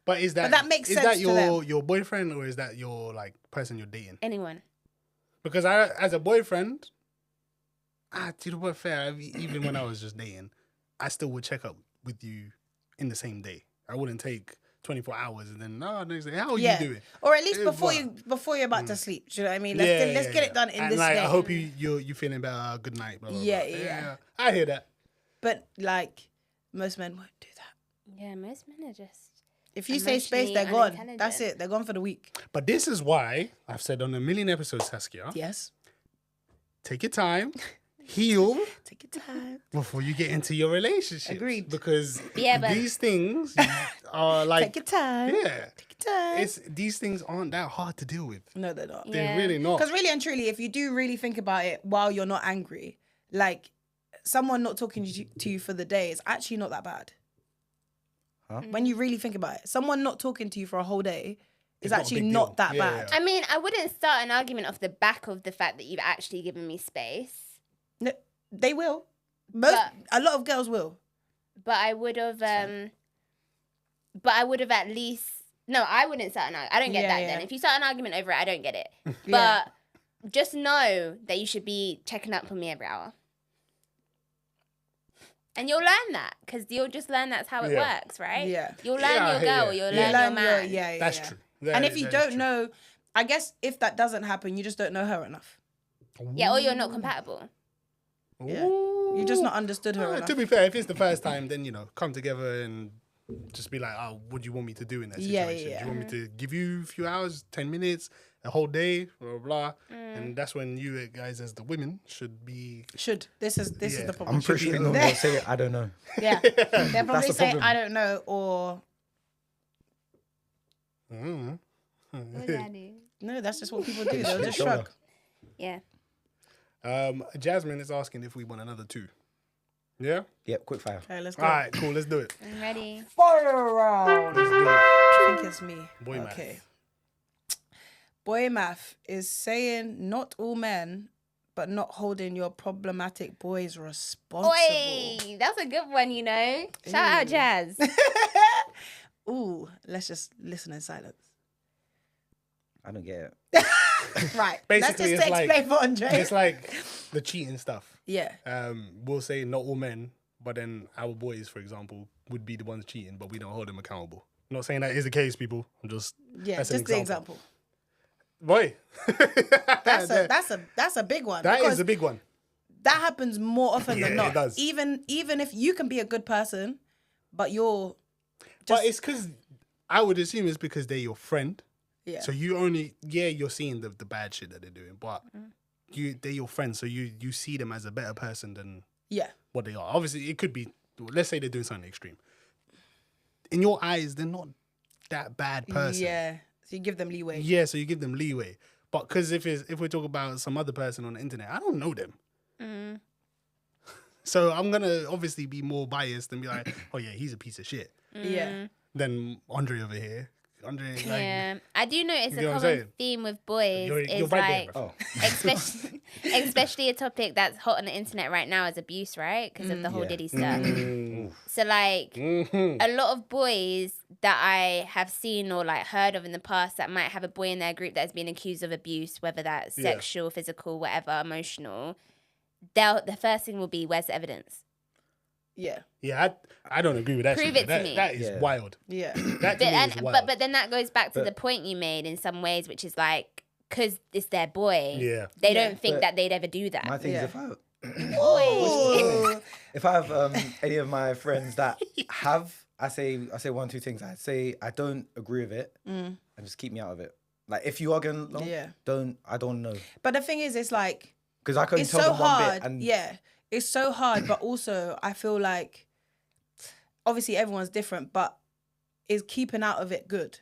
But is that that makes is sense that to your boyfriend or is that your like person you're dating? anyone. Because I, as a boyfriend, you know what? Fair. Even when I was just dating, I still would check up with you in the same day. I wouldn't take 24 hours and then next day, how are Yeah. you doing? Or at least Yeah, before you're about to sleep. Do you know what I mean? Let's get it done in and this like, day. I hope you feeling better. Good night. Blah, blah, blah. Yeah. I hear that. But like most men won't do that. Yeah, most men are just. If you say space, Emotionally they're gone. unintelligent. That's it. They're gone for the week. But this is why I've said on a million episodes, Saskia, Yes. take your time, heal Take your time. before you get into your relationship. Agreed. Because Yeah, but- these things are like, Take your time. yeah, Take your time. these things aren't that hard to deal with. No, they're not. They're Yeah. really not. Because really and truly, if you do really think about it while you're not angry, like someone not talking to you for the day is actually not that bad. Huh? When you really think about it, someone not talking to you for a whole day is It's not a actually big not deal. that Yeah, bad. yeah. I mean, I wouldn't start an argument off the back of the fact that you've actually given me space, No, they will. But- A lot of girls will. but I would have. But I would have at least. No, I wouldn't start an argument. I don't get Yeah, that. yeah. Then, if you start an argument over it, I don't get it. Yeah. But just know that you should be checking up on me every hour. And you'll learn that because you'll just learn that's how it Yeah. works, right? Yeah. You'll learn Yeah, your yeah, girl, yeah. you'll You learn your man. yeah, That's yeah. true. And if you That is don't true. know, I guess if that doesn't happen, you just don't know her enough. Yeah, or you're not compatible. Yeah. You just not understood her Well, enough. to be fair, if it's the first time, then come together and just be like, "Oh, what do you want me to do in that Yeah, situation? yeah. Do you want me to give you a few hours, 10 minutes, a whole day, blah blah?" blah? And that's when you guys, as the women, should be. This is Yeah. the problem. I'm pretty sure be- they'll say, I don't know. Yeah. They'll probably the say, problem. I don't know, or Mm. What did I do? no, that's just what people do. They'll just Shoulder. shrug. Yeah. Jasmine is asking if we want another 2. Yeah. Yep, quick fire. Okay, let's go. All right. Cool. Let's do it. I'm ready. Fire around. Let's do it. I think it's me. Boy math. Okay. Boy math is saying not all men, but not holding your problematic boys responsible. Oi, that's a good one, you know. Shout out Jazz. Ooh, let's just listen in silence. I don't get it. Right. Basically, let's just explain for Andre. It's like the cheating stuff. Yeah. We'll say not all men, but then our boys, for example, would be the ones cheating, but we don't hold them accountable. I'm not saying that is the case, people. I'm just Yeah, just the example. Boy, That's a big one. that because is a big one. that happens more often than Yeah, not. it does. Even if you can be a good person, but you're But it's because I would assume it's because they're your friend. yeah. So you only you're seeing the bad shit that they're doing, but they're your friends, so you see them as a better person than yeah. what they are. Obviously, it could be. Let's say they're doing something extreme. In your eyes, they're not that bad person. Yeah. So you give them leeway. Yeah, so you give them leeway. But because if we talk about some other person on the internet, I don't know them. So I'm gonna obviously be more biased and be like, oh yeah, he's a piece of shit. Yeah. Than Andre over here. Andre, like, Yeah, I do notice You know a what I'm common saying? theme with boys You're is right like, there, bro. especially a topic that's hot on the internet right now is abuse, right? Because of the whole Yeah. Diddy stuff. Mm. So like, Mhm. a lot of boys that I have seen or like heard of in the past that might have a boy in their group that's been accused of abuse, whether that's Yeah. sexual, physical, whatever, emotional. The first thing will be, where's the evidence? Yeah. Yeah, I don't agree with that. Prove shit. it to me. That is Yeah. wild. Yeah. That to me is wild. But then that goes back to But- the point you made in some ways, which is like, because it's their boy, Yeah. they Yeah. don't think But that they'd ever do that. My thing Yeah. is Ooh. if I have any of my friends that have, I say one, two things. I say I don't agree with it, and just keep me out of it. Like if you are going long, Yeah. I don't know, But the thing is, it's like because I couldn't it's tell so them one hard. bit. And Yeah. It's so hard, but also I feel like obviously everyone's different, but is keeping out of it good?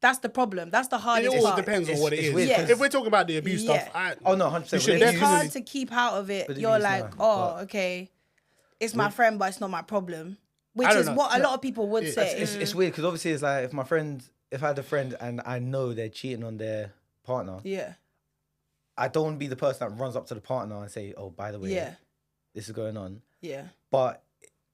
That's the problem. That's the It hardest all part. depends on It's- what it it's is. weird, Yeah. 'cause- If we're talking about the abuse Yeah. stuff, Oh no, 100%. You should It's definitely- hard to keep out of it. But it You're is like, now, oh, but- okay, it's my friend, but it's not my problem. Which I don't is know. what a lot of people would It's- say. It's weird because obviously it's like if I had a friend and I know they're cheating on their partner, Yeah. I don't want to be the person that runs up to the partner and say, oh, by the way, Yeah. this is going on. Yeah. But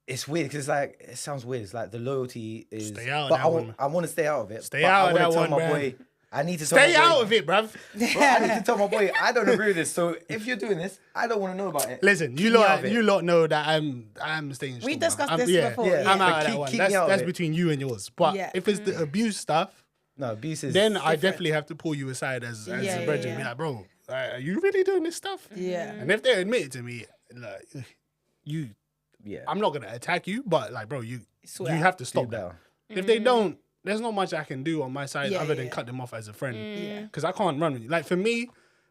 it's weird because it's like it sounds weird. It's like the loyalty is. Stay out of but that I want to stay out of it. Stay but out I of that wanna one, tell my man. boy. I need to tell stay my boy, out of it, bruv. Bro, I need to tell my boy I don't agree with this. So if you're doing this, I don't want to know about it. Listen, you Keep me out of lot, it. you lot know that I'm staying. We strong, discussed I'm- this yeah, before. Yeah. Yeah. I'm But out of that keep one. me out of That's it. between you and yours. But Yeah. if it's the abuse stuff, No, abuse is. then I different. definitely have to pull you aside as Yeah, a yeah, brethren. yeah. Be like, bro, are you really doing this stuff? Yeah. And if they admit it to me, like, Yeah. I'm not gonna attack you, but like, bro, you Swear. have to Do stop that. better. If they don't, there's not much I can do on my side Yeah, other yeah, than yeah. cut them off as a friend. Yeah. Because I can't run with you. Like for me,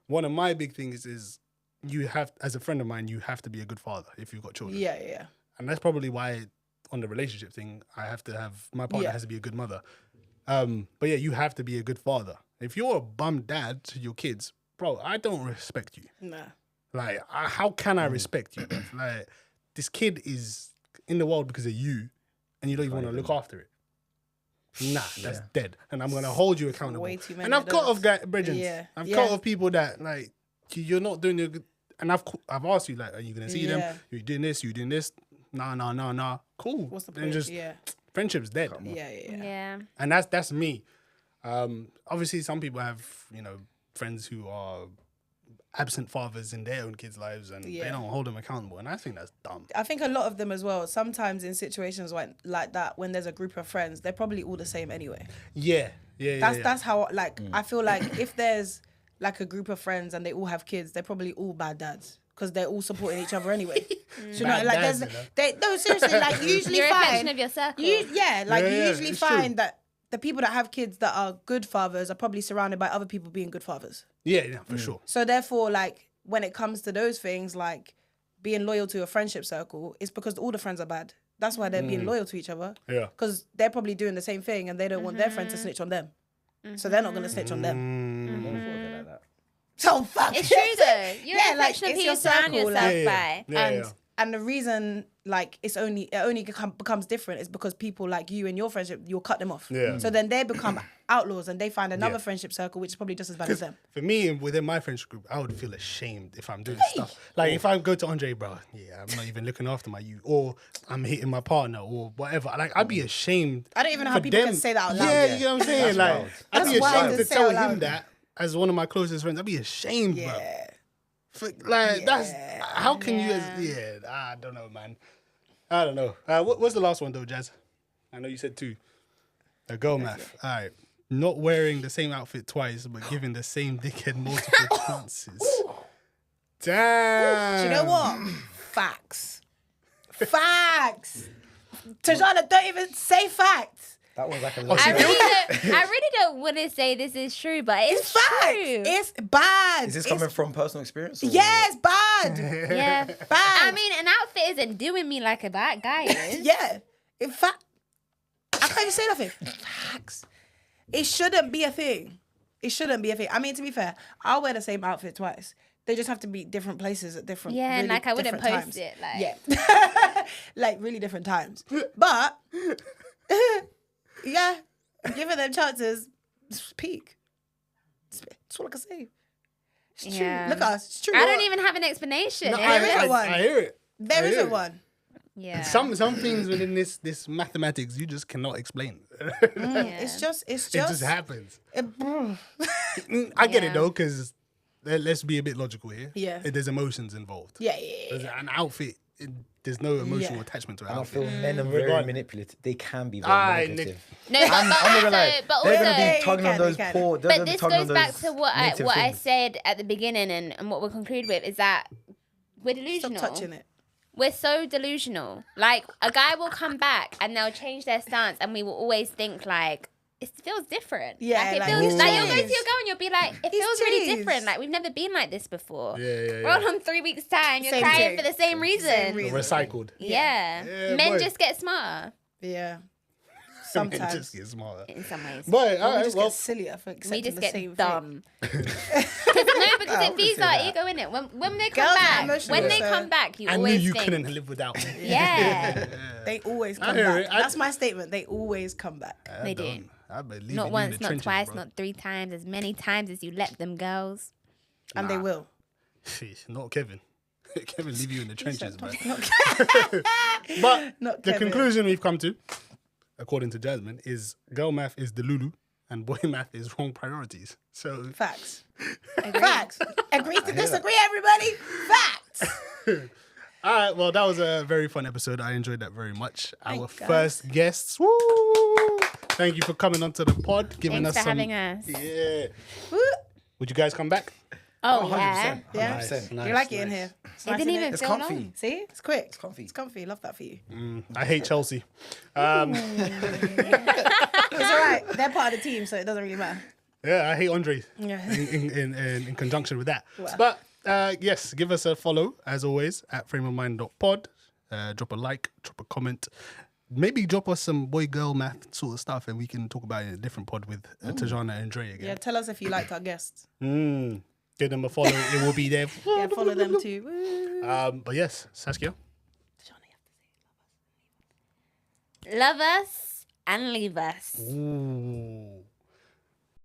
one of my big things is you have, as a friend of mine, you have to be a good father if you've got children. Yeah. Yeah. And that's probably why on the relationship thing, I have to have, my partner Yeah. has to be a good mother. But yeah, you have to be a good father. If you're a bum dad to your kids, bro, I don't respect you. Nah. Like, how can I respect you? bruv? Like, this kid is in the world because of you, and you don't even want to look after it. Nah, that's dead. And I'm gonna hold you accountable. Way too many And I've of cut off those. brethren. Yeah. I've Yeah. cut off people that like you're not doing a good. And I've asked you like, are you gonna see Yeah. them? You doing this? You doing this? Nah. Cool. What's the Then point? just Yeah. friendship's dead. Yeah. Yeah. Yeah. And that's me. Obviously, some people have friends who are absent fathers in their own kids' lives, and Yeah. they don't hold them accountable. And I think that's dumb. I think a lot of them as well. Sometimes in situations like that, when there's a group of friends, they're probably all the same anyway. Yeah. That's how like I feel like if there's like a group of friends and they all have kids, they're probably all bad dads because they're all supporting each other anyway. Do you know, Bad like dads, there's you know? no seriously, like you usually You're a reflection find of your circle. you Yeah, usually it's find true. that the people that have kids that are good fathers are probably surrounded by other people being good fathers. Yeah, for sure. So therefore, like when it comes to those things, like being loyal to a friendship circle, it's because all the friends are bad. That's why they're being loyal to each other. Yeah. Because they're probably doing the same thing and they don't want their friend to snitch on them. So they're not going to snitch on them. Like that. So fuck. It's true though. You're Yeah, a like, reflection of it's who your you surround circle, yourself like- by. Yeah, And yeah. And the reason like it only becomes different is because people like you and your friendship, you'll cut them off. Yeah. So then they become outlaws and they find another Yeah. friendship circle which is probably just as bad as them. For me, within my friendship group, I would feel ashamed if I'm doing stuff. Like, if I go to Andre, bro, yeah, I'm not even looking after my youth, or I'm hitting my partner, or whatever. Like, I'd be ashamed. I don't even know for how people them. can say that out loud. Yeah, you know what I'm saying? That's Like, wild. I'd be That's wild ashamed to to say tell out him loud. that as one of my closest friends. I'd be ashamed, bro. Yeah. That's, how can you, I don't know, man. I don't know. What's the last one, though, Jazz? I know you said 2. A girl math. All right. Not wearing the same outfit twice, but giving the same dickhead multiple chances. Damn. Do you know what? Facts. Facts. Tajana, don't even say facts. That was like a I really don't want to say this is true, but it's Facts. true. It's bad. Is this coming from personal experience? Or? Yeah, it's bad. Yeah. Bad. I mean, an outfit isn't doing me like a bad guy is. Yeah. In fact, I can't even say nothing. Facts. It shouldn't be a thing. It shouldn't be a thing. I mean, to be fair, I'll wear the same outfit twice. They just have to be different places at different. Yeah, and really like I wouldn't different post times. it. Like, Yeah, like really different times. But yeah, giving them chances, it's peak. That's all I can say. It's true. Yeah. Look at us. It's true. I don't even have an explanation. No, There isn't one. I hear it. There I hear isn't it. one. Yeah. Some things within this mathematics you just cannot explain. It's just. It just happens. It- I get it Yeah. though, because let's be a bit logical here. Yeah. There's emotions involved. yeah, yeah, yeah. There's an outfit. There's no emotional Yeah. attachment to an And I outfit. feel men are very Regardless. manipulative. They can be very Aye, manipulative. No, but, I'm not gonna lie. also, but They're also, gonna They be tugging can, on those they can. poor. They're but gonna be this tugging goes on back those to what I negative what I things. said at the beginning, and what we'll conclude with is that we're Stop delusional. touching it. We're so delusional. Like, a guy will come back and they'll change their stance, and we will always think like, it feels different. Yeah, like, it like, feels he's like you'll go to changed. your girl and you'll be like, it He's feels really changed. different. Like, we've never been like this before. Yeah, We're all on 3 weeks time. You're Same crying thing. for the same reason. Same reason. Recycled. Yeah. Yeah, Men boy. just get smarter Yeah. It Sometimes. just gets smarter. in some ways. But all we right, just well, get sillier for accepting We just the get same dumb. thing. Because I it wouldn't feeds say our that. ego, innit? When they come Girls are back, emotional, when they so- come back, you I knew always you think, couldn't live without me. yeah. They always I come hear back. it. That's my statement. They always come back. They don't. do. I believe Not in you once, in the not trenches, twice, bro. not 3 times, as many times as you let them girls. And they will. Not Kevin. Kevin leave you in the trenches, man. Not But Not the Kevin. conclusion we've come to, according to Jasmine, is girl math is Delulu and boy math is wrong priorities. So Facts. Facts. Agree to disagree, everybody. Facts. all right, well, that was a very fun episode. I enjoyed that very much. Our Thanks, guys. first guests. Woo! Thank you for coming onto the pod, giving Thanks us for some. having us. Yeah. Woo. Would you guys come back? Oh, 100%. yeah. Yeah. 100%. You like it in here? It's It nice, didn't innit? even It's feel comfy. long. See? It's quick. It's comfy. It's comfy. Love that for you. I hate Chelsea. It's all right. They're part of the team, so it doesn't really matter. Yeah, I hate Andre Yeah. in conjunction with that. Wow. But yes, give us a follow as always at frameofmind.pod. Drop a like, drop a comment. Maybe drop us some boy girl math sort of stuff and we can talk about it in a different pod with Tajana and Dre Yeah, again. tell us if you liked our guests. Give them a follow, it will be there. Yeah, follow them too. Woo. But yes, Saskia. Love us and leave us. Ooh.